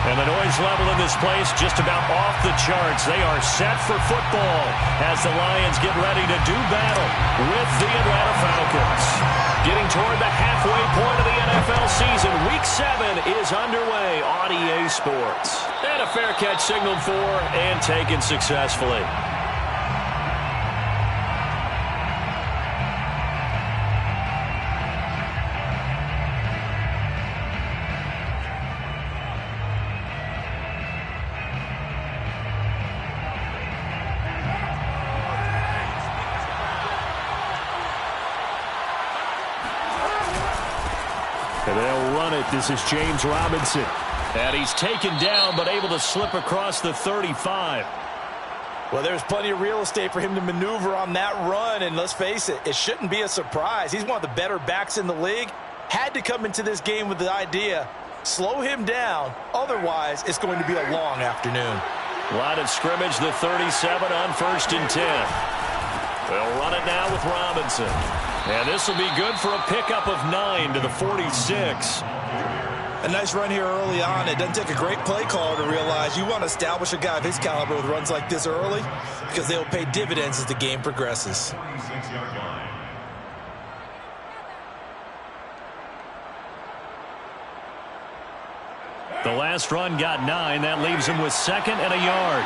And the noise level in this place just about off the charts. They are set for football as the Lions get ready to do battle with the Atlanta Falcons. Getting toward the halfway point of the NFL season, Week 7 is underway on EA Sports. And a fair catch signaled for and taken successfully. And they'll run it. This is James Robinson. And he's taken down, but able to slip across the 35. Well, there's plenty of real estate for him to maneuver on that run. And let's face it, it shouldn't be a surprise. He's one of the better backs in the league. Had to come into this game with the idea, slow him down. Otherwise, it's going to be a long afternoon. Line of scrimmage, the 37 on 1st and 10. They'll run it now with Robinson. And this will be good for a pickup of 9 to the 46. A nice run here early on. It doesn't take a great play caller to realize you want to establish a guy of his caliber with runs like this early because they'll pay dividends as the game progresses. The last run got 9. That leaves him with 2nd and a yard.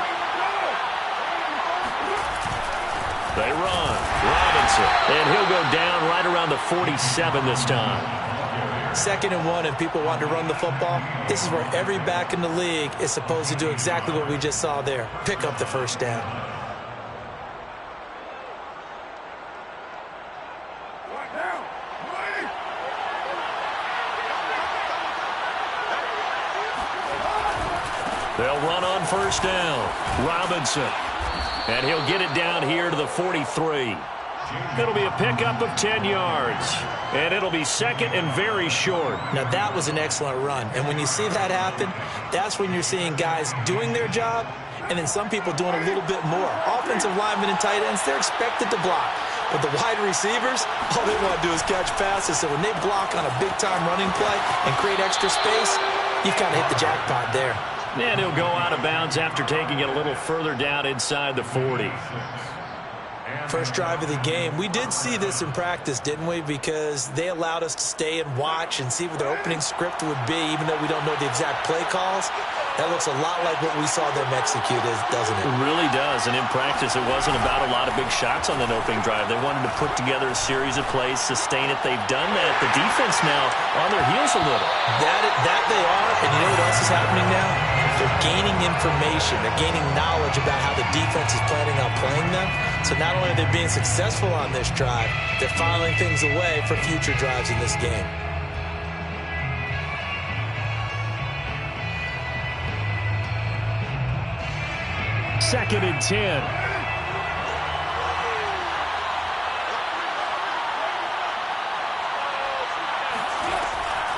They run. Robinson. And he'll go down right around the 47 this time. 2nd and 1 and people want to run the football. This is where every back in the league is supposed to do exactly what we just saw there. Pick up the first down. They'll run on 1st down. Robinson. And he'll get it down here to the 43. It'll be a pickup of 10 yards. And it'll be 2nd and very short. Now, that was an excellent run. And when you see that happen, that's when you're seeing guys doing their job and then some people doing a little bit more. Offensive linemen and tight ends, they're expected to block. But the wide receivers, all they want to do is catch passes. So when they block on a big-time running play and create extra space, you've kind of hit the jackpot there. And he'll go out of bounds after taking it a little further down inside the 40. First drive of the game. We did see this in practice, didn't we? Because they allowed us to stay and watch and see what their opening script would be, even though we don't know the exact play calls. That looks a lot like what we saw them execute, doesn't it? It really does. And in practice, it wasn't about a lot of big shots on that opening drive. They wanted to put together a series of plays, sustain it. They've done that. The defense now on their heels a little. That they are. And you know what else is happening now? They're gaining information. They're gaining knowledge about how the defense is planning on playing them. So not only are they being successful on this drive, they're filing things away for future drives in this game. Second and 10.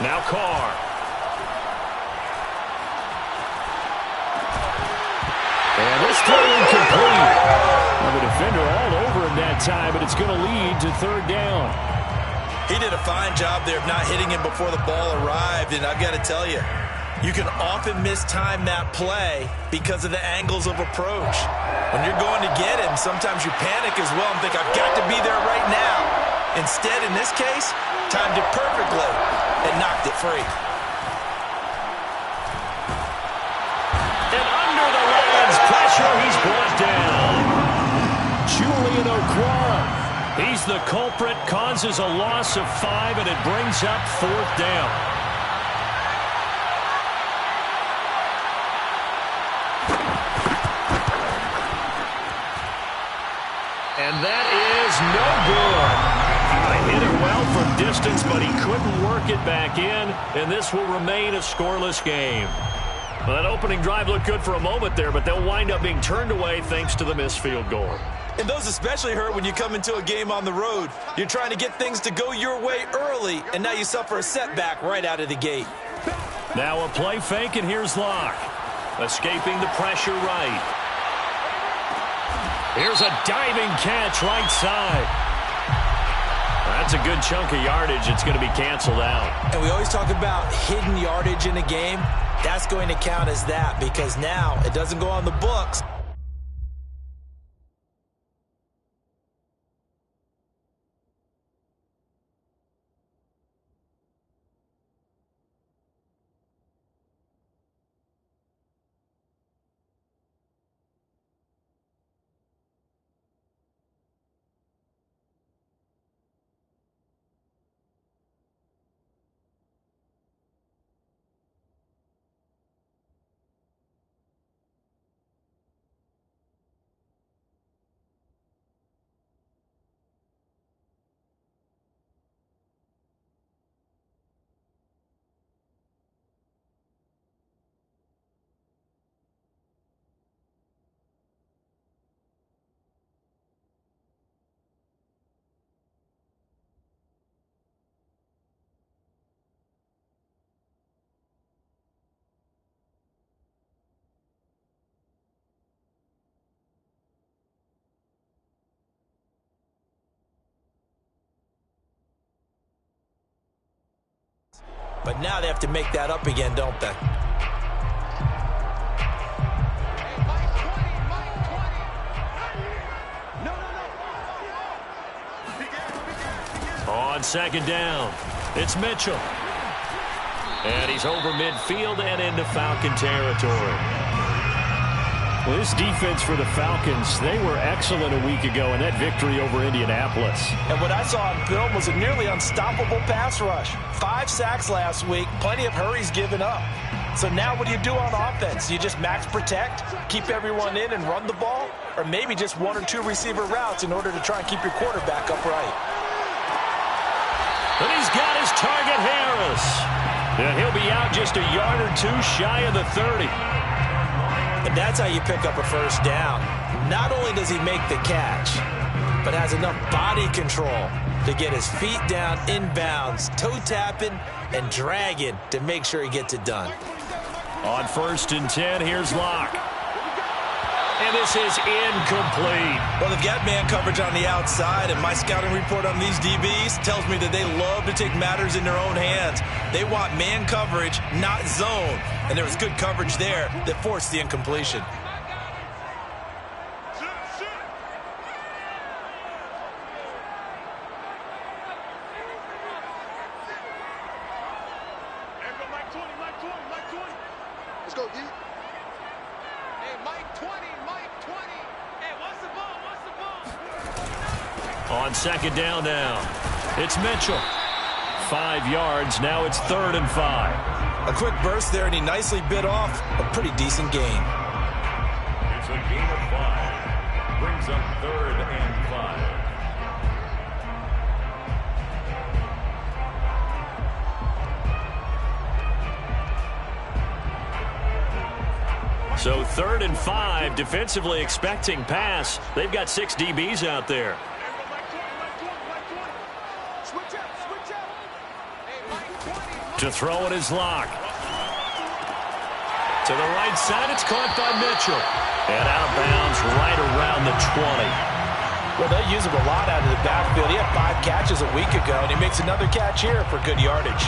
Now Carr. And this throw incomplete. Well, the defender all over him that time, but it's going to lead to 3rd down. He did a fine job there of not hitting him before the ball arrived, and I've got to tell you, you can often mistime that play because of the angles of approach. When you're going to get him, sometimes you panic as well and think, I've got to be there right now. Instead, in this case, timed it perfectly and knocked it free. And under the Lions' pressure, he's brought down. Julian Okwara. He's the culprit, causes a loss of 5, and it brings up 4th down. And that is no good. He hit it well from distance, but he couldn't work it back in, and this will remain a scoreless game. Well, that opening drive looked good for a moment there, but they'll wind up being turned away thanks to the missed field goal. And those especially hurt when you come into a game on the road. You're trying to get things to go your way early, and now you suffer a setback right out of the gate. Now a play fake, and here's Locke. Escaping the pressure right. Here's a diving catch right side. That's a good chunk of yardage. It's going to be canceled out. And we always talk about hidden yardage in a game. That's going to count as that because now it doesn't go on the books. But now they have to make that up again, don't they? On second down, it's Mitchell. And he's over midfield and into Falcon territory. Well, this defense for the Falcons, they were excellent a week ago in that victory over Indianapolis. And what I saw on film was a nearly unstoppable pass rush. 5 sacks last week, plenty of hurries given up. So now what do you do on offense? You just max protect, keep everyone in and run the ball? Or maybe just 1 or 2 receiver routes in order to try and keep your quarterback upright? But he's got his target, Harris. And he'll be out just a yard or 2 shy of the 30. And that's how you pick up a first down. Not only does he make the catch, but has enough body control to get his feet down inbounds, toe tapping and dragging to make sure he gets it done. On 1st and 10, here's Locke. And this is incomplete. Well, they've got man coverage on the outside, and my scouting report on these DBs tells me that they love to take matters in their own hands. They want man coverage, not zone. And there was good coverage there that forced the incompletion. Let's go, D. Hey, Mike 20, Mike 20. Hey, what's the ball? What's the ball? On second down now, it's Mitchell. 5 yards, now it's 3rd and 5. A quick burst there, and he nicely bit off a pretty decent gain. It's a gain of 5. Brings up 3rd and 5. So 3rd and 5, defensively expecting pass. They've got 6 DBs out there. To throw it is Locke. To the right side, it's caught by Mitchell. And out of bounds right around the 20. Well, they'll use him a lot out of the backfield. He had 5 catches a week ago, and he makes another catch here for good yardage.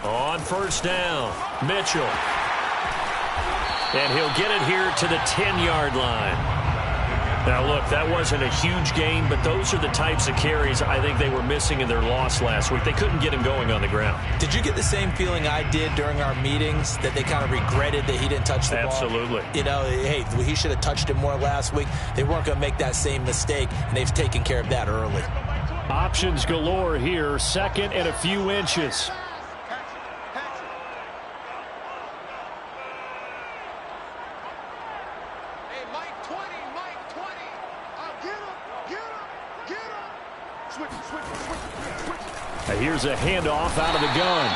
On 1st down, Mitchell. And he'll get it here to the 10-yard line. Now, look, that wasn't a huge gain, but those are the types of carries I think they were missing in their loss last week. They couldn't get him going on the ground. Did you get the same feeling I did during our meetings, that they kind of regretted that he didn't touch the ball? Absolutely. You know, hey, he should have touched it more last week. They weren't going to make that same mistake, and they've taken care of that early. Options galore here, 2nd and a few inches. Here's a handoff out of the gun.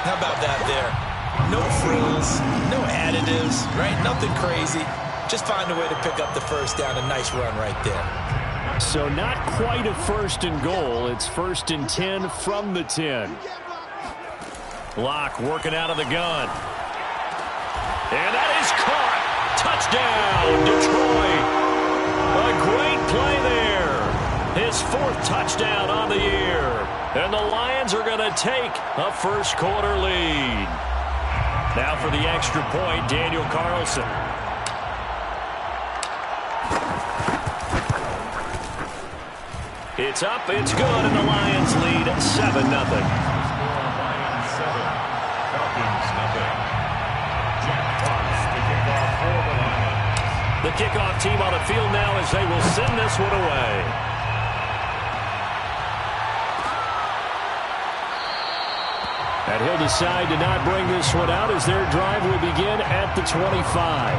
How about that there? No frills, no additives, right? Nothing crazy. just find a way to pick up the first down. A nice run right there. So not quite a first and goal. It's 1st and 10 from the 10. Locke working out of the gun. And that is caught. Touchdown, Detroit. A great play there. His 4th touchdown on the year. And the Lions are going to take a first-quarter lead. Now for the extra point, Daniel Carlson. It's up, it's good, and the Lions lead 7-0. The kickoff team on the field now as they will send this one away. And he'll decide to not bring this one out as their drive will begin at the 25.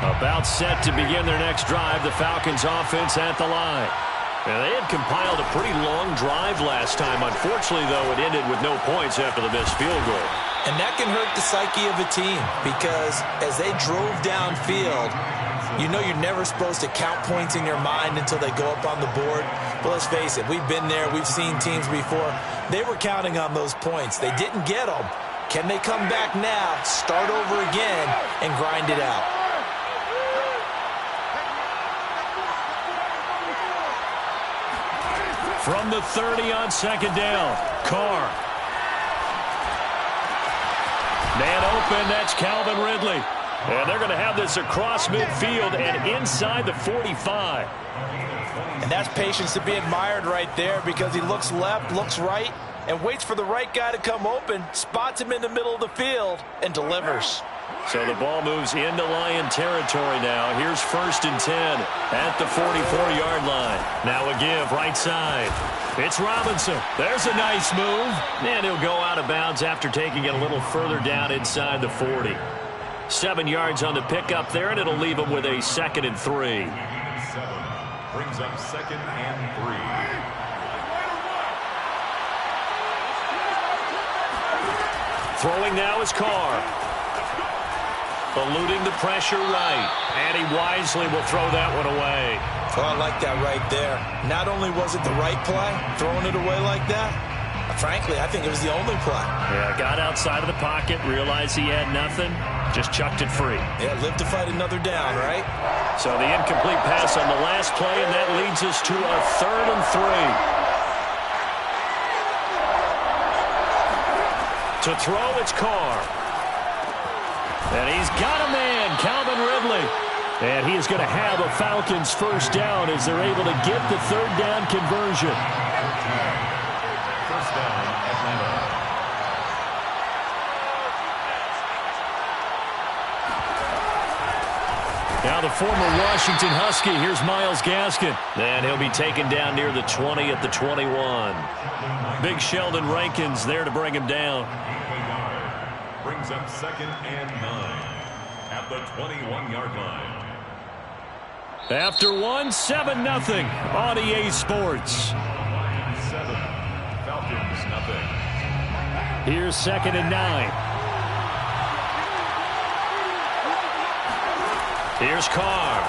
About set to begin their next drive, the Falcons offense at the line. Now, they had compiled a pretty long drive last time. Unfortunately, though, it ended with no points after the missed field goal. And that can hurt the psyche of a team because as they drove downfield, you know you're never supposed to count points in your mind until they go up on the board. But let's face it, we've been there. We've seen teams before. They were counting on those points. They didn't get them. Can they come back now, start over again, and grind it out? From the 30 on 2nd down, Carr. Man open, that's Calvin Ridley. And they're going to have this across midfield and inside the 45. And that's patience to be admired right there because he looks left, looks right, and waits for the right guy to come open, spots him in the middle of the field, and delivers. So the ball moves into Lion territory now. Here's 1st and 10 at the 44-yard line. Now a give right side. It's Robinson. There's a nice move. And he'll go out of bounds after taking it a little further down inside the 40. 7 yards on the pickup there, and it'll leave him with a 2nd and 3. 7 brings up 2nd and 3. Throwing now is Carr. Eluding the pressure right. And he wisely will throw that one away. Oh, I like that right there. Not only was it the right play, throwing it away like that, frankly, I think it was the only play. Yeah, got outside of the pocket, realized he had nothing, just chucked it free. Yeah, live to fight another down, right? So the incomplete pass on the last play, and that leads us to a 3rd and 3. To throw, it's Carr. And he's got a man, Calvin Ridley. And he is going to have a Falcons first down as they're able to get the 3rd down conversion. First down, Atlanta. Now the former Washington Husky, here's Myles Gaskin. And he'll be taken down near the 20 at the 21. Big Sheldon Rankins there to bring him down. Brings up 2nd and 9 at the 21-yard line. After 7-0 on EA Sports. 7, Falcons nothing. Here's 2nd and 9. Here's Carr.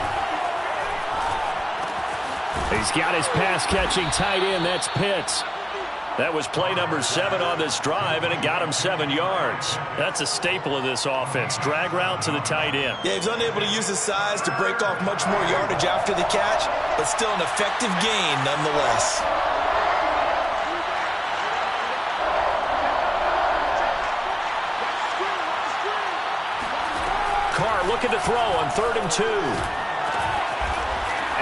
He's got his pass-catching tight end. That's Pitts. That was play number 7 on this drive, and it got him 7 yards. That's a staple of this offense. Drag route to the tight end. Yeah, he's unable to use his size to break off much more yardage after the catch, but still an effective gain nonetheless. Carr looking to throw on 3rd and 2.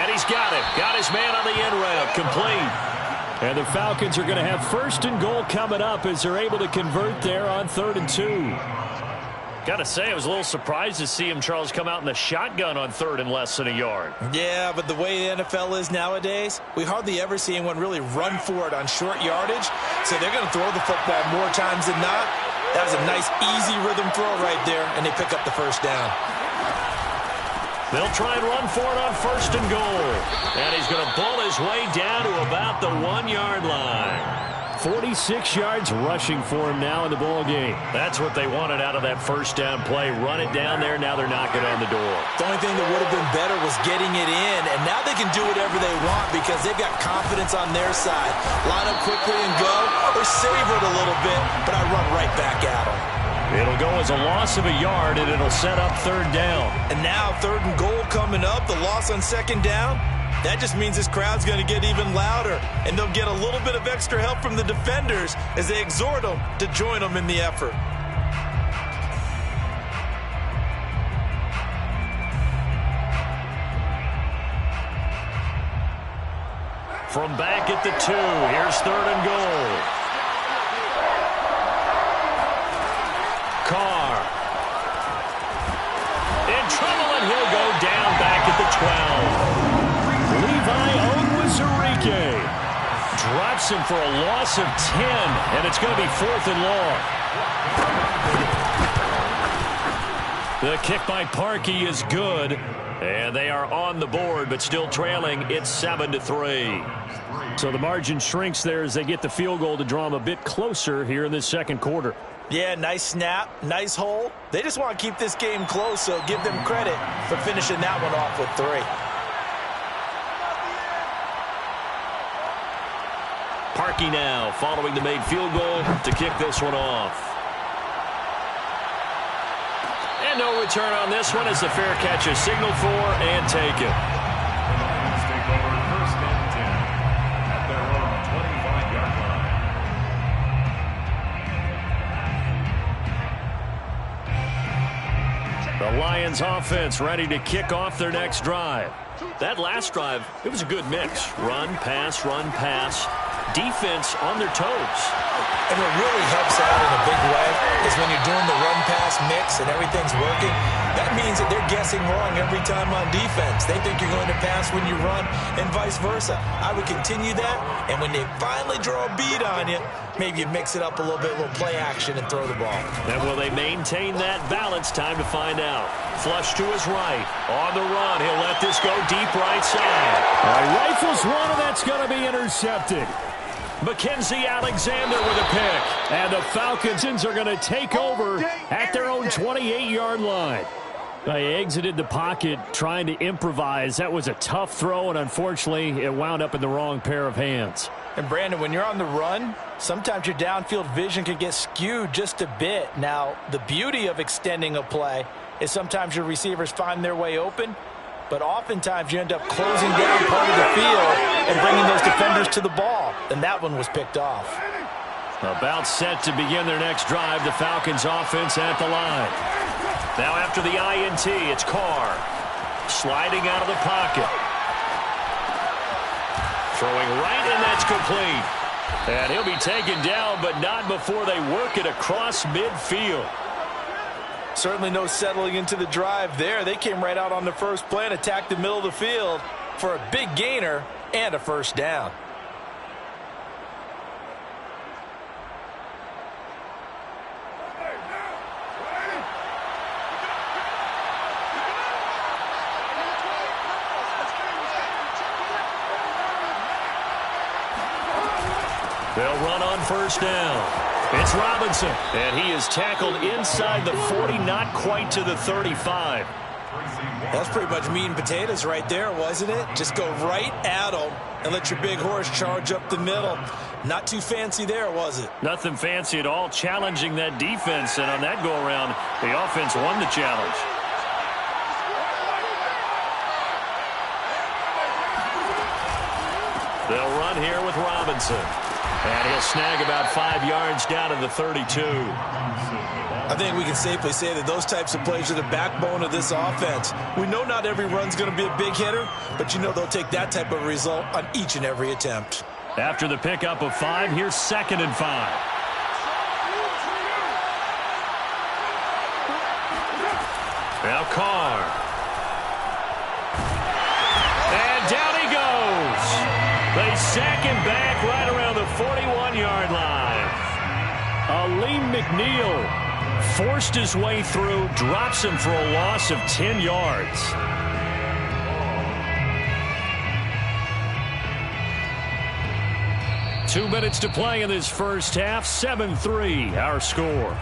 And he's got it. Got his man on the end route. Complete. And the Falcons are going to have 1st and goal coming up as they're able to convert there on 3rd and 2. Got to say, I was a little surprised to see him, Charles, come out in the shotgun on 3rd and less than a yard. Yeah, but the way the NFL is nowadays, we hardly ever see anyone really run for it on short yardage. So they're going to throw the football more times than not. That was a nice, easy rhythm throw right there, and they pick up the first down. They'll try and run for it on 1st and goal. And he's going to bull his way down to about the 1-yard line. 46 yards rushing for him now in the ball game. That's what they wanted out of that first down play. Run it down there. Now they're knocking on the door. The only thing that would have been better was getting it in, and now they can do whatever they want because they've got confidence on their side. Line up quickly and go, or savor it a little bit, but I run right back at them. It'll go as a loss of a yard, and it'll set up 3rd down. And now 3rd and goal coming up, the loss on 2nd down. That just means this crowd's going to get even louder, and they'll get a little bit of extra help from the defenders as they exhort them to join them in the effort. From back at the 2, here's 3rd and goal. Carr. In trouble, and he'll go down back at the 12. Levi Onwuzurike Drops him for a loss of 10, and it's going to be 4th and long. The kick by Parkey is good, and they are on the board, but still trailing. It's 7-3. So the margin shrinks there as they get the field goal to draw them a bit closer here in this 2nd quarter. Yeah, nice snap, nice hole. They just want to keep this game close, so give them credit for finishing that one off with 3. Parkey now following the made field goal to kick this one off. And no return on this one as the fair catch is signaled for and taken. The Lions take over 1st and 10 at their own 25-yard line. The Lions offense ready to kick off their next drive. That last drive, it was a good mix. Run, pass, defense on their toes. And what really helps out in a big way is when you're doing the run-pass mix and everything's working, that means that they're guessing wrong every time on defense. They think you're going to pass when you run and vice versa. I would continue that, and when they finally draw a beat on you, maybe you mix it up a little bit, a little play action, and throw the ball. And will they maintain that balance? Time to find out. Flush to his right. On the run, he'll let this go deep right side. Rifles one, and that's going to be intercepted. Mackenzie Alexander with a pick. And the Falcons are going to take over at their own 28-yard line. They exited the pocket trying to improvise. That was a tough throw, and unfortunately, it wound up in the wrong pair of hands. And, Brandon, when you're on the run, sometimes your downfield vision can get skewed just a bit. Now, the beauty of extending a play is sometimes your receivers find their way open, but oftentimes you end up closing down part of the field and bringing those defenders to the ball. And that one was picked off. About set to begin their next drive, the Falcons offense at the line. Now after the INT, it's Carr. Sliding out of the pocket. Throwing right, and that's complete. And he'll be taken down, but not before they work it across midfield. Certainly no settling into the drive there. They came right out on the first play and attacked the middle of the field for a big gainer and a first down. They'll run on first down. It's Robinson, and he is tackled inside the 40, not quite to the 35. That's pretty much meat and potatoes right there, wasn't it? Just go right at them and let your big horse charge up the middle. Not too fancy there, was it? Nothing fancy at all, challenging that defense, and on that go-around, the offense won the challenge. They'll run here with Robinson. And he'll snag about 5 yards down to the 32. I think we can safely say that those types of plays are the backbone of this offense. We know not every run's going to be a big hitter, but you know they'll take that type of result on each and every attempt. After the pickup of 5, here's 2nd and 5. Now Carr. And down he goes. They sack him back right around the 41-yard line. Aleem McNeil forced his way through, drops him for a loss of 10 yards. Two minutes to play in this first half. 7-3 our score.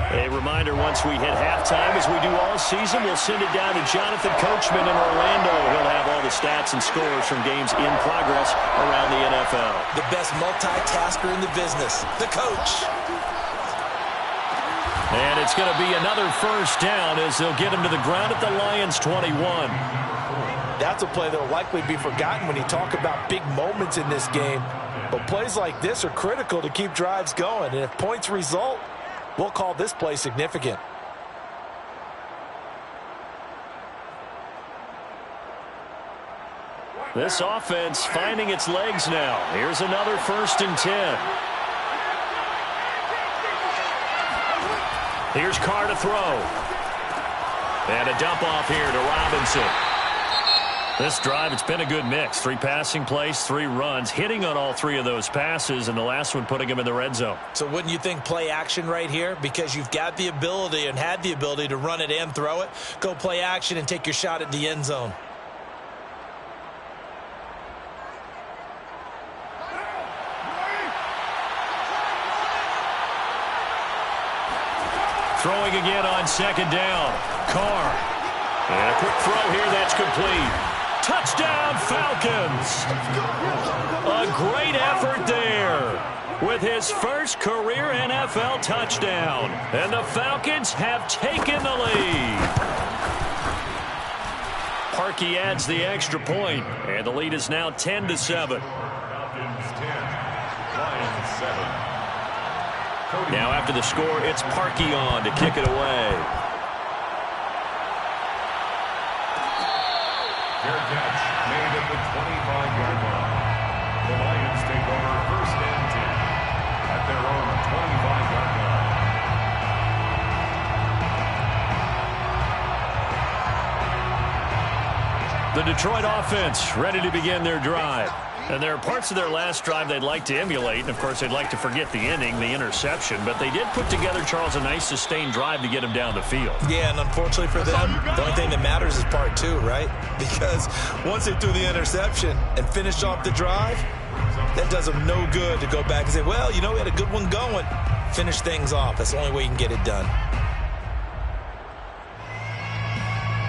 A reminder, once we hit halftime, as we do all season, we'll send it down to Jonathan Coachman in Orlando. He'll have all the stats and scores from games in progress around the NFL. The best multitasker in the business, the coach. And it's going to be another first down as they'll get him to the ground at the Lions' 21. That's a play that will likely be forgotten when you talk about big moments in this game. But plays like this are critical to keep drives going. And if points result, we'll call this play significant. This offense finding its legs now. Here's another 1st and 10. Here's Carr to throw. And a dump off here to Robinson. This drive, it's been a good mix. 3 passing plays, 3 runs, hitting on all 3 of those passes, and the last one putting him in the red zone. So wouldn't you think play action right here? Because you've got the ability and had the ability to run it and throw it. Go play action and take your shot at the end zone. Throwing again on 2nd down. Carr. And a quick throw here that's complete. Touchdown, Falcons. A great effort there with his first career NFL touchdown. And the Falcons have taken the lead. Parkey adds the extra point, and the lead is now 10-7. Falcons 10, Lions 7. Now after the score, it's Parkey on to kick it away. Fair catch made at the 25-yard line. The Lions take over 1st and 10 at their own 25-yard line. The Detroit offense ready to begin their drive. And there are parts of their last drive they'd like to emulate. And, of course, they'd like to forget the inning, the interception. But they did put together, Charles, a nice sustained drive to get him down the field. Yeah, and unfortunately for them, the only thing that matters is part 2, right? Because once they threw the interception and finished off the drive, that does them no good to go back and say, well, you know, we had a good one going. Finish things off. That's the only way you can get it done.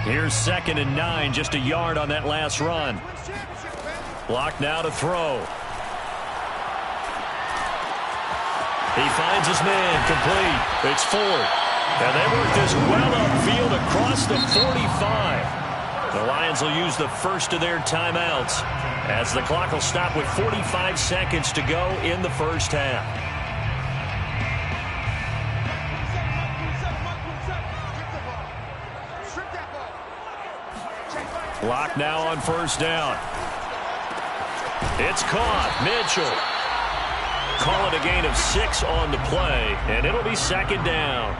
Here's 2nd and 9, just a yard on that last run. Block now to throw. He finds his man, complete. It's Ford. And they work this well upfield across the 45. The Lions will use the first of their timeouts as the clock will stop with 45 seconds to go in the first half. Block now on 1st down. It's caught. Mitchell. Call it a gain of 6 on the play, and it'll be 2nd down.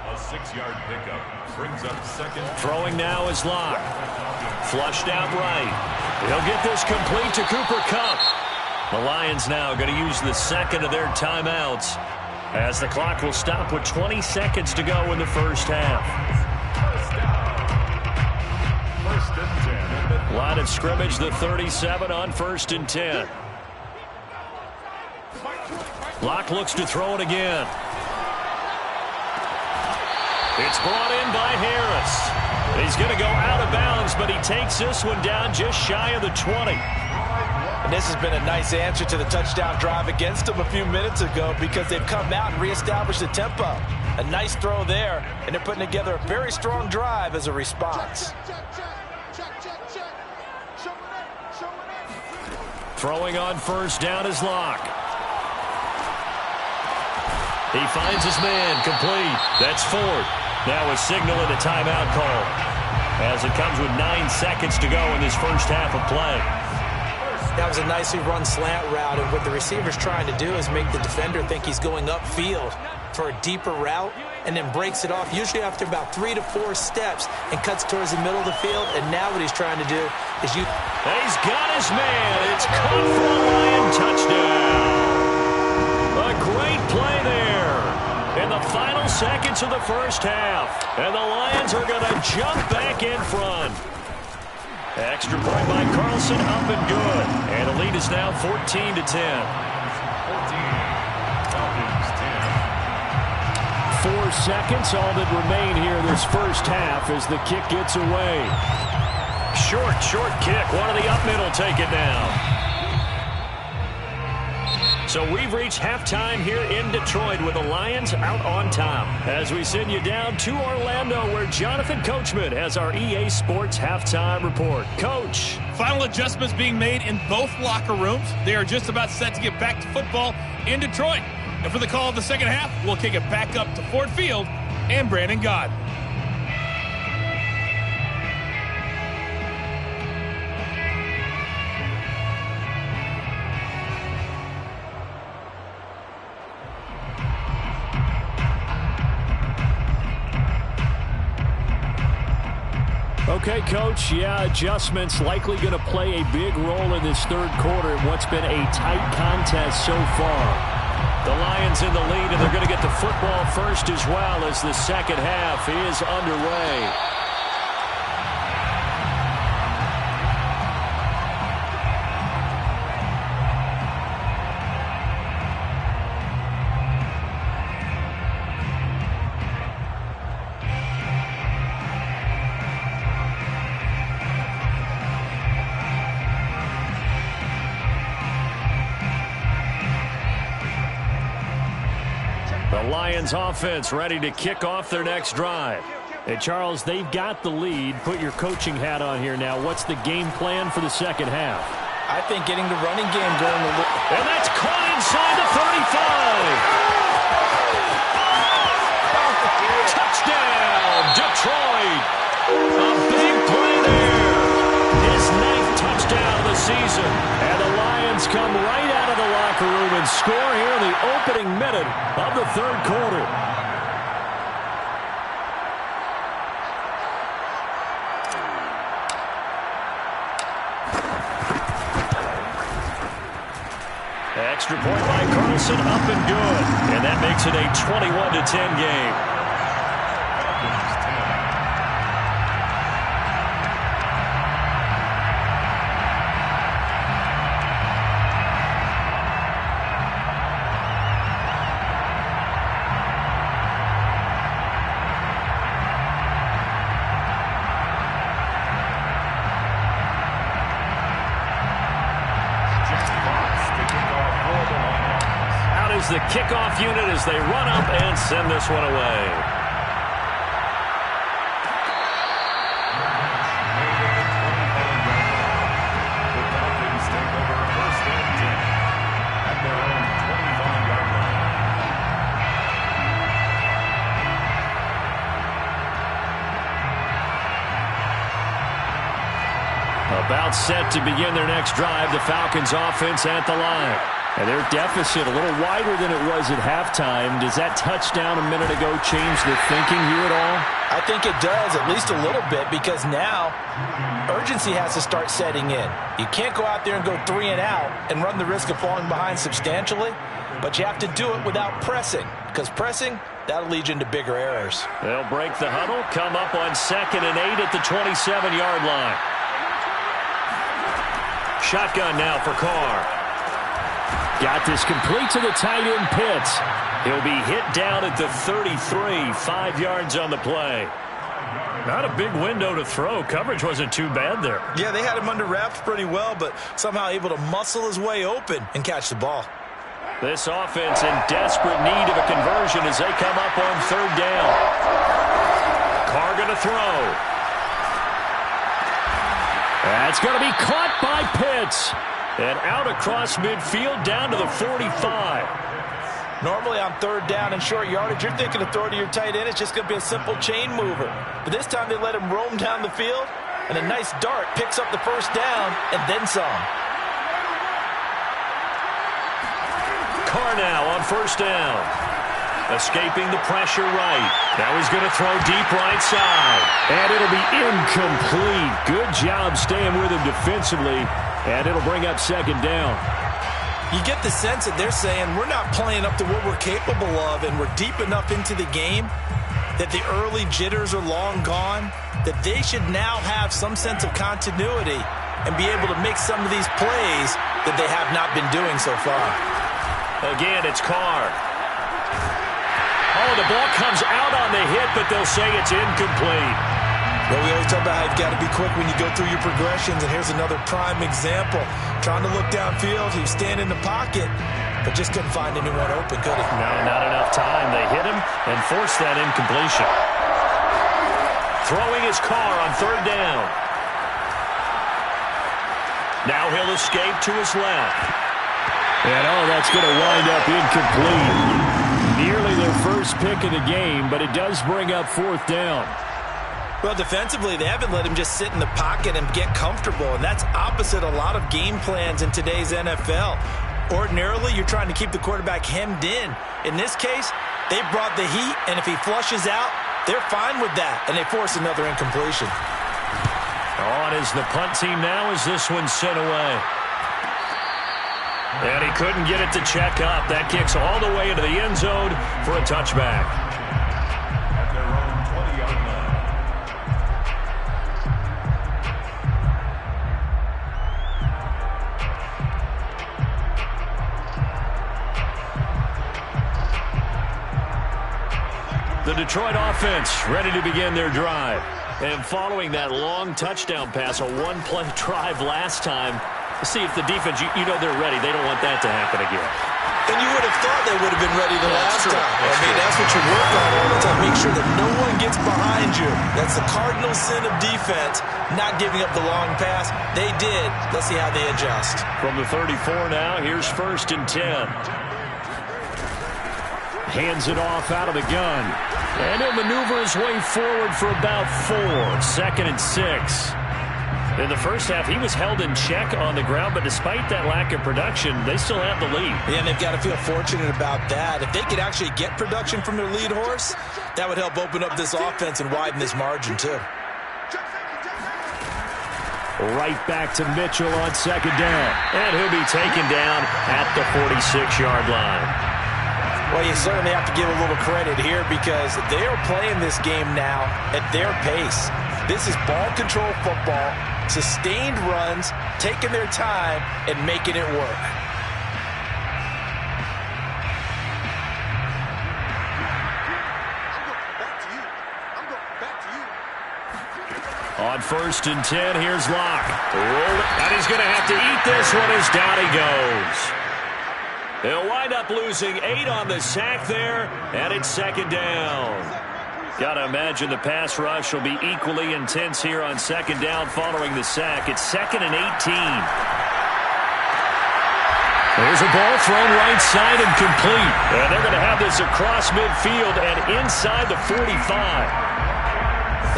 A 6-yard pickup brings up 2nd. Throwing now is Locke. Flushed out right. He'll get this complete to Cooper Kupp. The Lions now going to use the 2nd of their timeouts as the clock will stop with 20 seconds to go in the first half. First and 10. Line of scrimmage, the 37 on 1st and 10. Locke looks to throw it again. It's brought in by Harris. He's going to go out of bounds, but he takes this one down just shy of the 20. And this has been a nice answer to the touchdown drive against them a few minutes ago because they've come out and reestablished the tempo. A nice throw there, and they're putting together a very strong drive as a response. Throwing on 1st down is Locke. He finds his man, complete. That's Ford. Now a signal and a timeout call as it comes with 9 seconds to go in this first half of play. That was a nicely run slant route, and what the receiver's trying to do is make the defender think he's going upfield. for a deeper route and then breaks it off, usually after about 3 to 4 steps, and cuts towards the middle of the field. And now what he's trying to do is He's got his man. It's caught for a Lion touchdown. A great play there in the final seconds of the first half. And the Lions are going to jump back in front. Extra point by Carlson, up and good. And the lead is now 14-10. 14. Falcons 10. 4 seconds, all that remain here this first half as the kick gets away. Short kick. One of the up middle take it down. So we've reached halftime here in Detroit with the Lions out on top. As we send you down to Orlando, where Jonathan Coachman has our EA Sports halftime report. Coach. Final adjustments being made in both locker rooms. They are just about set to get back to football in Detroit. And for the call of the second half, we'll kick it back up to Ford Field and Brandon Gott. Okay, Coach, adjustments likely going to play a big role in this third quarter in what's been a tight contest so far. The Lions in the lead, and they're going to get the football first as well as the second half is underway. Lions offense ready to kick off their next drive. Hey, Charles, they've got the lead. Put your coaching hat on here now. What's the game plan for the second half? I think getting the running game going. And that's caught inside the 35. Touchdown, Detroit. A big play there. His 9th touchdown of the season. And the Lions come right out of the locker room and score here in the opening minute of the third quarter. Extra point by Carlson, up and good. And that makes it a 21-10 game. Falcons 10. The kickoff unit as they run up and send this one away. The Falcons take over first and 10 at their own 25-yard line. About set to begin their next drive, the Falcons offense at the line. And their deficit a little wider than it was at halftime. Does that touchdown a minute ago change the thinking here at all? I think it does, at least a little bit, because now urgency has to start setting in. You can't go out there and go 3 and out and run the risk of falling behind substantially, but you have to do it without pressing, because pressing, that'll lead you into bigger errors. They'll break the huddle, come up on 2nd and 8 at the 27-yard line. Shotgun now for Carr. Got this complete to the tight end Pitts. He'll be hit down at the 33, 5 yards on the play. Not a big window to throw. Coverage wasn't too bad there. Yeah, they had him under wraps pretty well, but somehow able to muscle his way open and catch the ball. This offense in desperate need of a conversion as they come up on 3rd down. Carr going to throw. That's going to be caught by Pitts. And out across midfield down to the 45. Normally on 3rd down and short yardage, you're thinking of throw to your tight end. It's just going to be a simple chain mover. But this time they let him roam down the field, and a nice dart picks up the first down and then some. Carr now on 1st down. Escaping the pressure right. Now he's going to throw deep right side. And it'll be incomplete. Good job staying with him defensively. And it'll bring up second down. You get the sense that they're saying we're not playing up to what we're capable of, and we're deep enough into the game that the early jitters are long gone, that they should now have some sense of continuity and be able to make some of these plays that they have not been doing so far. Again, it's Carr. Oh, the ball comes out on the hit, but they'll say it's incomplete. Well, we always talk about how you've got to be quick when you go through your progressions, and here's another prime example. Trying to look downfield, he was standing in the pocket, but just couldn't find anyone open, could he? No, not enough time. They hit him and forced that incompletion. Throwing his Carr on third down. Now he'll escape to his left. And, that's going to wind up incomplete. Nearly their first pick of the game, but it does bring up fourth down. Well, defensively, they haven't let him just sit in the pocket and get comfortable, and that's opposite a lot of game plans in today's NFL. Ordinarily, you're trying to keep the quarterback hemmed in. In this case, they brought the heat, and if he flushes out, they're fine with that, and they force another incompletion. On is the punt team now as this one's sent away. And he couldn't get it to check up. That kicks all the way into the end zone for a touchback. At their own 20-yard line. The Detroit offense ready to begin their drive. And following that long touchdown pass, a one-play drive last time, see if the defense, you know they're ready. They don't want that to happen again. And you would have thought they would have been ready the last time. That's what you work on all the time. Make sure that no one gets behind you. That's the cardinal sin of defense, not giving up the long pass. They did. Let's see how they adjust. From the 34 now, here's 1st and 10. Hands it off out of the gun. And he'll maneuver his way forward for about 4. 2nd and 6. In the first half, he was held in check on the ground, but despite that lack of production, they still have the lead. Yeah, and they've got to feel fortunate about that. If they could actually get production from their lead horse, that would help open up this offense and widen this margin, too. Right back to Mitchell on 2nd down. And he'll be taken down at the 46-yard line. Well, you certainly have to give a little credit here because they are playing this game now at their pace. This is ball control football, sustained runs, taking their time, and making it work. On 1st and 10, here's Locke. And he's going to have to eat this one as down he goes. They'll wind up losing 8 on the sack there, and it's 2nd down. Got to imagine the pass rush will be equally intense here on 2nd down following the sack. It's 2nd and 18. There's a ball thrown right side and complete. And they're going to have this across midfield and inside the 45.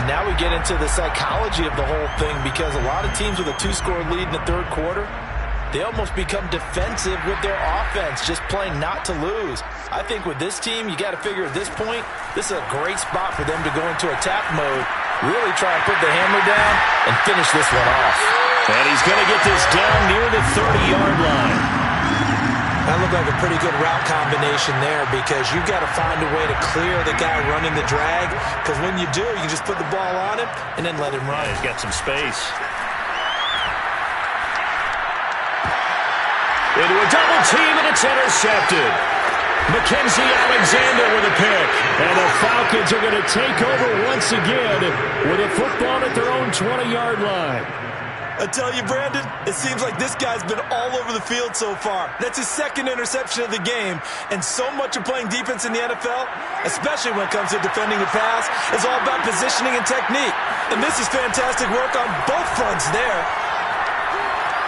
And now we get into the psychology of the whole thing because a lot of teams with a 2-score lead in the third quarter, they almost become defensive with their offense, just playing not to lose. I think with this team, you got to figure at this point, this is a great spot for them to go into attack mode, really try and put the hammer down and finish this one off. And he's going to get this down near the 30-yard line. That looked like a pretty good route combination there because you've got to find a way to clear the guy running the drag because when you do, you can just put the ball on him and then let him run. He's got some space. Into a double team, and it's intercepted. Mackenzie Alexander with a pick. And the Falcons are going to take over once again with a football at their own 20-yard line. I tell you, Brandon, it seems like this guy's been all over the field so far. That's his 2nd interception of the game. And so much of playing defense in the NFL, especially when it comes to defending the pass, is all about positioning and technique. And this is fantastic work on both fronts there.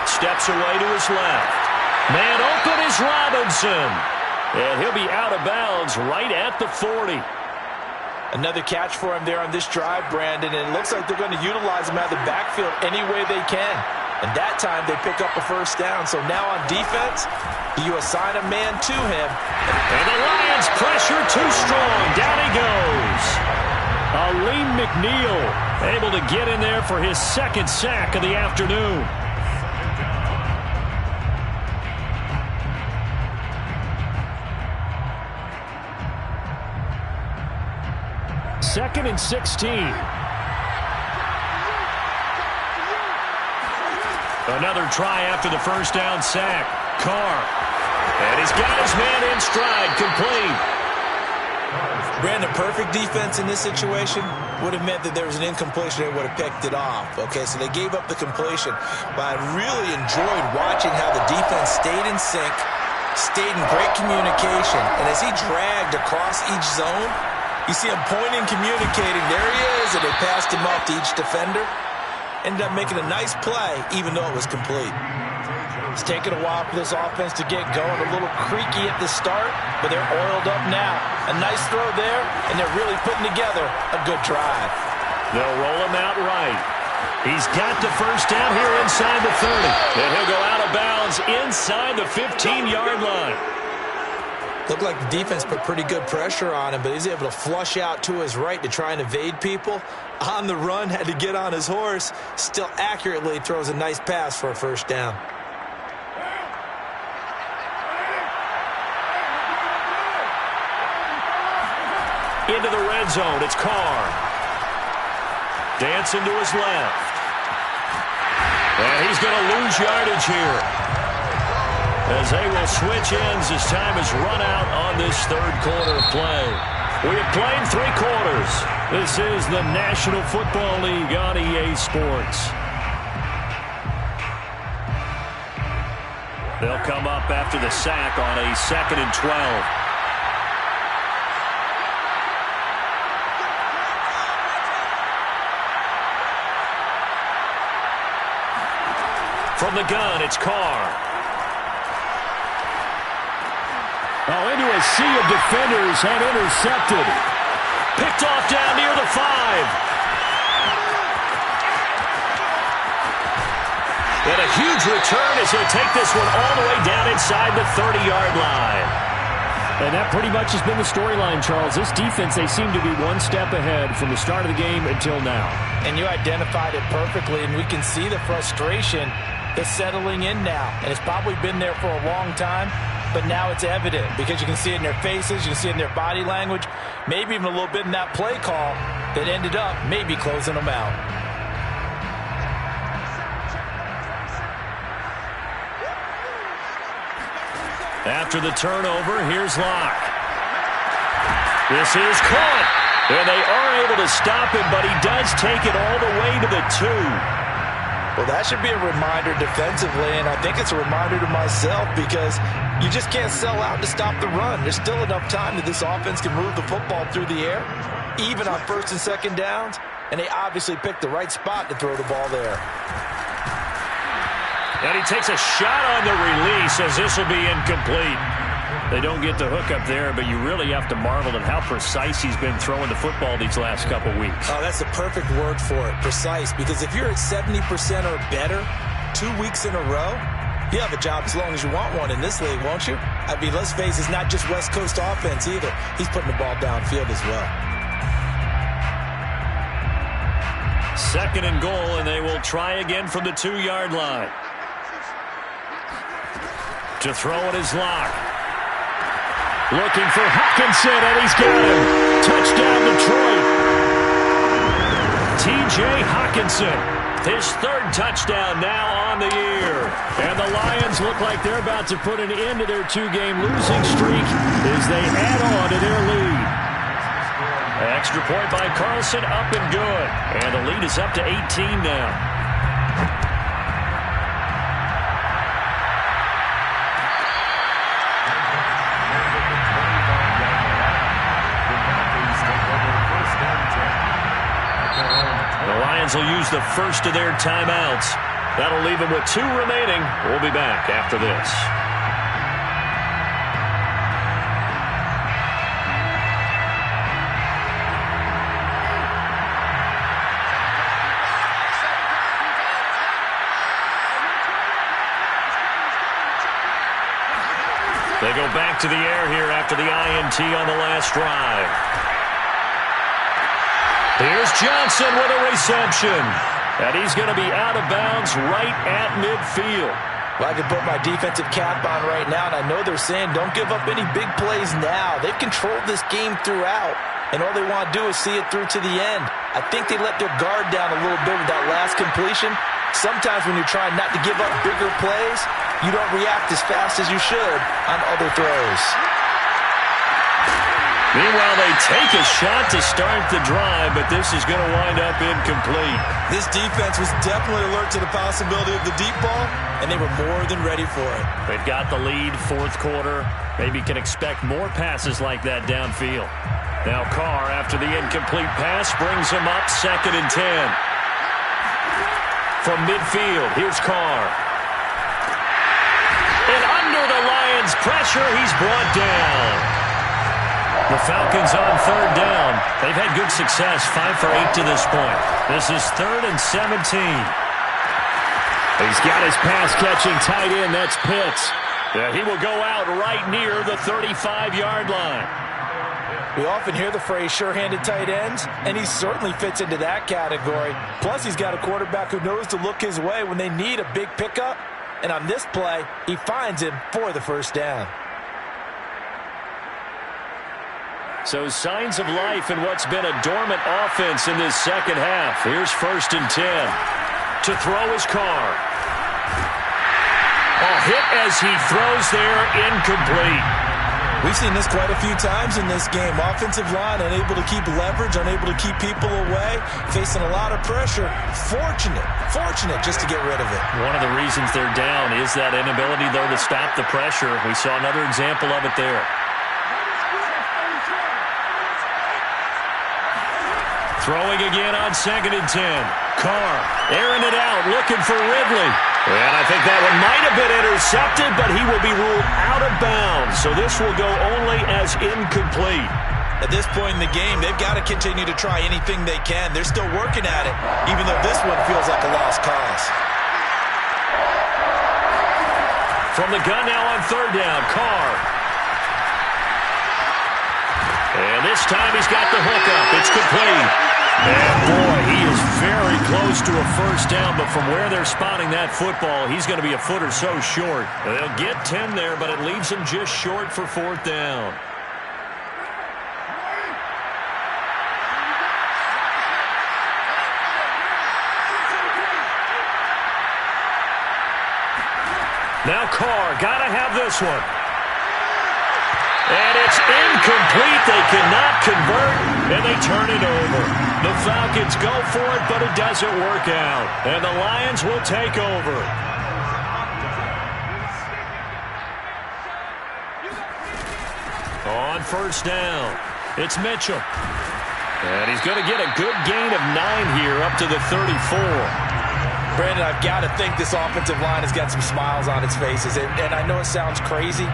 Steps away to his left. Man open is Robinson. And he'll be out of bounds right at the 40. Another catch for him there on this drive, Brandon, and it looks like they're going to utilize him out of the backfield any way they can. And that time they pick up a first down. So now on defense, you assign a man to him. And the Lions pressure too strong. Down he goes. Aleem McNeil able to get in there for his second sack of the afternoon. Second and 16. Another try after the first down sack. Carr. And he's got his man in stride, complete. Brandon, perfect defense in this situation would have meant that there was an incompletion. They would have picked it off. Okay, so they gave up the completion. But I really enjoyed watching how the defense stayed in sync, stayed in great communication. And as he dragged across each zone, you see him pointing, communicating. There he is, and they passed him off to each defender. Ended up making a nice play, even though it was complete. It's taken a while for this offense to get going. A little creaky at the start, but they're oiled up now. A nice throw there, and they're really putting together a good drive. They'll roll him out right. He's got the first down here inside the 30. And he'll go out of bounds inside the 15-yard line. Looked like the defense put pretty good pressure on him, but he's able to flush out to his right to try and evade people. On the run, had to get on his horse. Still accurately throws a nice pass for a first down. Into the red zone, it's Carr. Dancing to his left. And he's going to lose yardage here, as they will switch ends as time has run out on this third quarter of play. We have played 3 quarters. This is the National Football League on EA Sports. They'll come up after the sack on a 2nd and 12. From the gun, it's Carr. Oh, into a sea of defenders and intercepted. Picked off down near the 5. And a huge return as he'll take this one all the way down inside the 30-yard line. And that pretty much has been the storyline, Charles. This defense, they seem to be one step ahead from the start of the game until now. And you identified it perfectly, and we can see the frustration that's settling in now. And it's probably been there for a long time, but now it's evident because you can see it in their faces, you can see it in their body language, maybe even a little bit in that play call that ended up maybe closing them out. After the turnover, here's Locke. This is caught, and they are able to stop him, but he does take it all the way to the 2. Well, that should be a reminder defensively, and I think it's a reminder to myself because you just can't sell out to stop the run. There's still enough time that this offense can move the football through the air, even on 1st and 2nd downs, and they obviously picked the right spot to throw the ball there. And he takes a shot on the release as this will be incomplete. They don't get the hook up there, but you really have to marvel at how precise he's been throwing the football these last couple weeks. Oh, that's the perfect word for it, precise, because if you're at 70% or better 2 weeks in a row, you have a job as long as you want one in this league, won't you? I mean, let's face it, it's not just West Coast offense either. He's putting the ball downfield as well. 2nd and goal, and they will try again from the 2-yard line. To throw it is Locke. Looking for Hawkinson, and he's got him. Touchdown, Detroit. T.J. Hawkinson, his 3rd touchdown now on the year. And the Lions look like they're about to put an end to their 2-game losing streak as they add on to their lead. Extra point by Carlson, up and good. And the lead is up to 18 now. Will use the first of their timeouts. That'll leave them with 2 remaining. We'll be back after this. They go back to the air here after the INT on the last drive. Here's Johnson with a reception. And he's going to be out of bounds right at midfield. Well, I can put my defensive cap on right now, and I know they're saying don't give up any big plays now. They've controlled this game throughout, and all they want to do is see it through to the end. I think they let their guard down a little bit with that last completion. Sometimes when you're trying not to give up bigger plays, you don't react as fast as you should on other throws. Meanwhile, they take a shot to start the drive, but this is going to wind up incomplete. This defense was definitely alert to the possibility of the deep ball, and they were more than ready for it. They've got the lead, fourth quarter. Maybe can expect more passes like that downfield. Now Carr, after the incomplete pass, brings him up 2nd and 10. From midfield, here's Carr. And under the Lions' pressure, he's brought down. The Falcons on 3rd down. They've had good success, 5 for 8 to this point. This is 3rd and 17. He's got his pass-catching tight end. That's Pitts. Yeah, he will go out right near the 35-yard line. We often hear the phrase sure-handed tight ends, and he certainly fits into that category. Plus, he's got a quarterback who knows to look his way when they need a big pickup. And on this play, he finds him for the first down. So signs of life in what's been a dormant offense in this second half. Here's 1st and 10. To throw his Carr. A hit as he throws there, incomplete. We've seen this quite a few times in this game. Offensive line unable to keep leverage, unable to keep people away, facing a lot of pressure. Fortunate just to get rid of it. One of the reasons they're down is that inability, though, to stop the pressure. We saw another example of it there. Throwing again on 2nd and 10. Carr airing it out, looking for Ridley. And I think that one might have been intercepted, but he will be ruled out of bounds. So this will go only as incomplete. At this point in the game, they've got to continue to try anything they can. They're still working at it, even though this one feels like a lost cause. From the gun now on 3rd down, Carr. And this time he's got the hook up. It's complete. And boy, he is very close to a first down, but from where they're spotting that football, he's going to be a foot or so short. They'll get 10 there, but it leaves him just short for 4th down. Now Carr, got to have this one. And it's incomplete. They cannot convert, and they turn it over. The Falcons go for it, but it doesn't work out. And the Lions will take over. On 1st down, it's Mitchell. And he's going to get a good gain of 9 here, up to the 34. Brandon, I've got to think this offensive line has got some smiles on its faces. And I know it sounds crazy,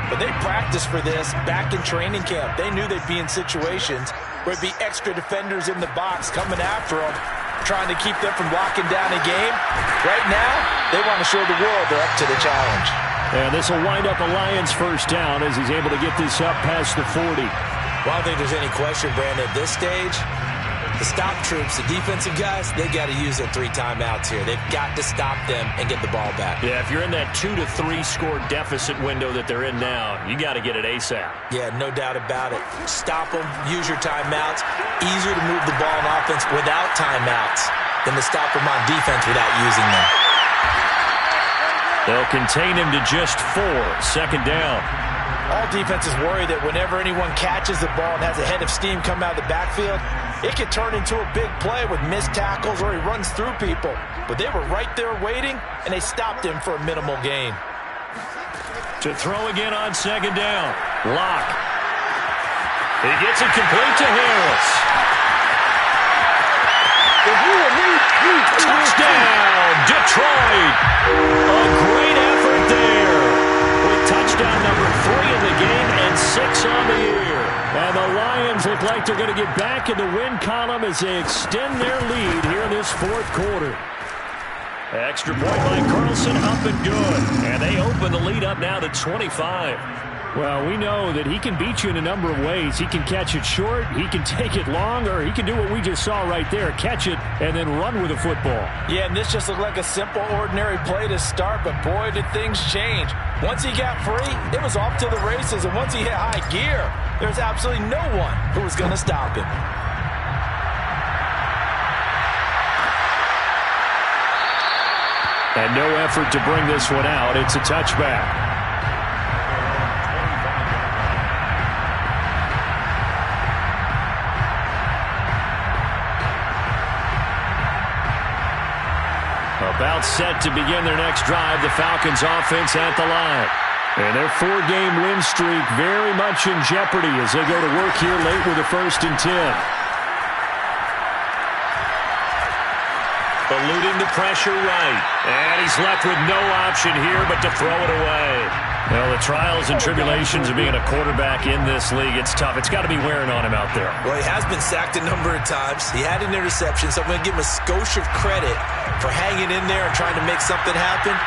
but they practiced for this back in training camp. They knew they'd be in situations where it'd be extra defenders in the box coming after them, trying to keep them from locking down a game. Right now, they want to show the world they're up to the challenge. And this will wind up a Lions first down as he's able to get this up past the 40. Well, I don't think there's any question, Brandon, at this stage, the stop troops, the defensive guys, they got to use their 3 timeouts here. They've got to stop them and get the ball back. Yeah, if you're in that 2 to 3 score deficit window that they're in now, you got to get it ASAP. Yeah, no doubt about it. Stop them, use your timeouts. Easier to move the ball on offense without timeouts than to stop them on defense without using them. They'll contain him to just 4, 2nd down. All defenses worry that whenever anyone catches the ball and has a head of steam come out of the backfield, it could turn into a big play with missed tackles or he runs through people. But they were right there waiting, and they stopped him for a minimal gain. To throw again on 2nd down. Lock. He gets it complete to Harris. Touchdown, Detroit. A great effort there. With touchdown number 3 in the game and 6 on the year. And the Lions look like they're going to get back in the win column as they extend their lead here in this 4th quarter. Extra point by Carlson, up and good. And they open the lead up now to 25. Well, we know that he can beat you in a number of ways. He can catch it short, he can take it long, or he can do what we just saw right there, catch it and then run with the football. Yeah, and this just looked like a simple, ordinary play to start, but boy, did things change. Once he got free, it was off to the races, and once he hit high gear, there's absolutely no one who was going to stop him. And no effort to bring this one out. It's a touchback. About set to begin their next drive, the Falcons offense at the line. And their 4-game win streak very much in jeopardy as they go to work here late with a 1st and 10. Eluding the pressure right. And he's left with no option here but to throw it away. Well, the trials and tribulations of being a quarterback in this league, it's tough. It's got to be wearing on him out there. Well, he has been sacked a number of times. He had an interception, so I'm going to give him a skosh of credit for hanging in there and trying to make something happen,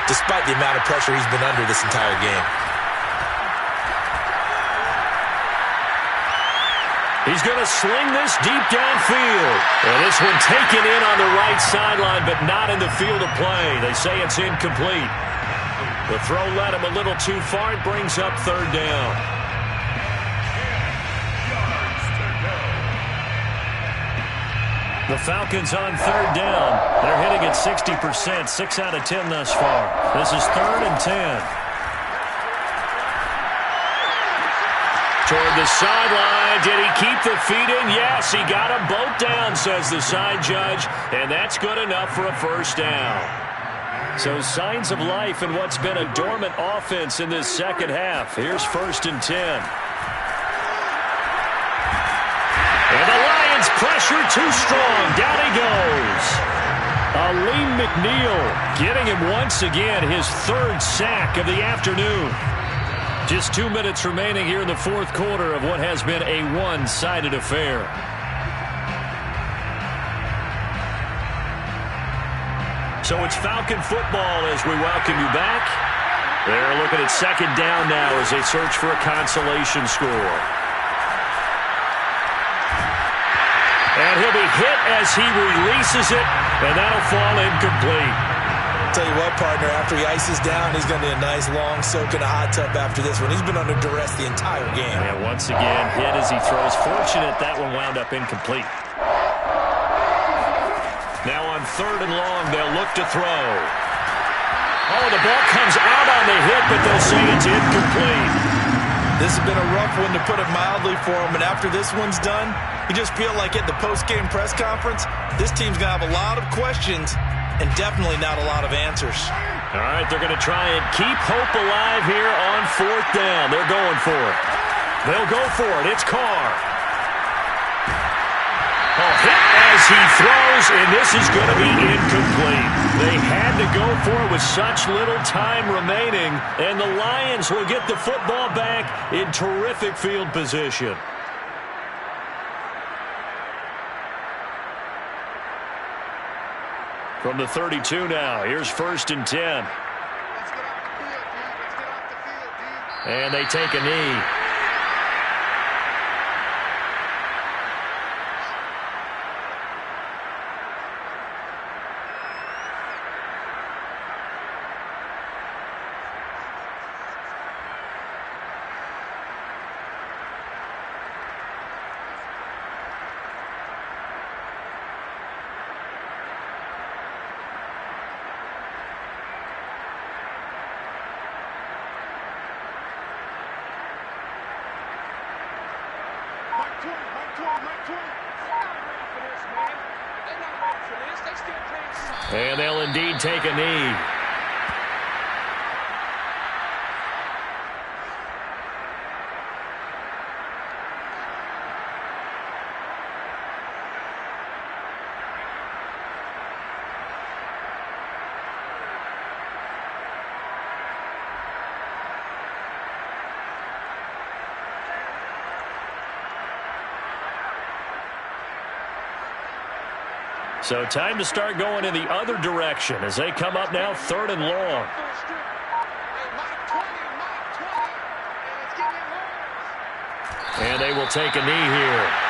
despite the amount of pressure he's been under this entire game. He's going to sling this deep downfield. And this one taken in on the right sideline, but not in the field of play. They say it's incomplete. The throw led him a little too far. It brings up 3rd down. The Falcons on 3rd down. They're hitting at 60%, 6 out of 10 thus far. This is 3rd and 10. Toward the sideline. Did he keep the feet in? Yes, he got them both down, says the side judge. And that's good enough for a 1st down. So signs of life in what's been a dormant offense in this second half. Here's 1st and 10. And the Lions pressure too strong. Down he goes. Aleem McNeil getting him once again his 3rd sack of the afternoon. Just 2 minutes remaining here in the 4th quarter of what has been a one-sided affair. So it's Falcon football as we welcome you back. They're looking at 2nd down now as they search for a consolation score. And he'll be hit as he releases it, and that'll fall incomplete. Tell you what, partner, after he ices down, he's going to need a nice long soak in a hot tub after this one. He's been under duress the entire game. And once again, hit as he throws. Fortunate that one wound up incomplete. Now on 3rd and long, they'll look to throw. Oh, the ball comes out on the hit, but they'll say it's incomplete. This has been a rough one, to put it mildly, for him. And after this one's done, you just feel like at the post-game press conference, this team's going to have a lot of questions and definitely not a lot of answers. All right, they're going to try and keep hope alive here on 4th down. They're going for it. They'll go for it. It's Carr. Oh, hit as he throws, and this is going to be incomplete. They had to go for it with such little time remaining, and the Lions will get the football back in terrific field position. From the 32 now, here's 1st and 10. And they take a knee. And they'll indeed take a knee. So time to start going in the other direction as they come up now 3rd and long. And they will take a knee here.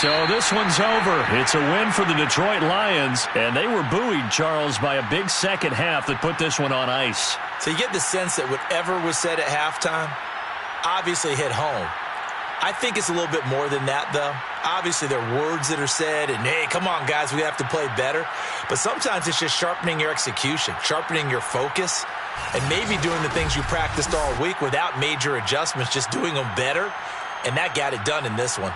So this one's over. It's a win for the Detroit Lions, and they were buoyed, Charles, by a big second half that put this one on ice. So you get the sense that whatever was said at halftime obviously hit home. I think it's a little bit more than that, though. Obviously, there are words that are said, and, hey, come on, guys, we have to play better. But sometimes it's just sharpening your execution, sharpening your focus, and maybe doing the things you practiced all week without major adjustments, just doing them better, and that got it done in this one.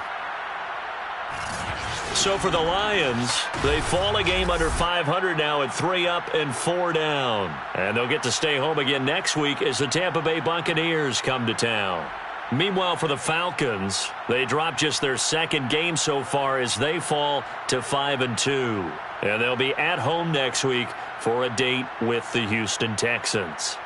So for the Lions, they fall a game under 500 now at 3 up and 4 down. And they'll get to stay home again next week as the Tampa Bay Buccaneers come to town. Meanwhile, for the Falcons, they drop just their second game so far as they fall to 5-2. And they'll be at home next week for a date with the Houston Texans.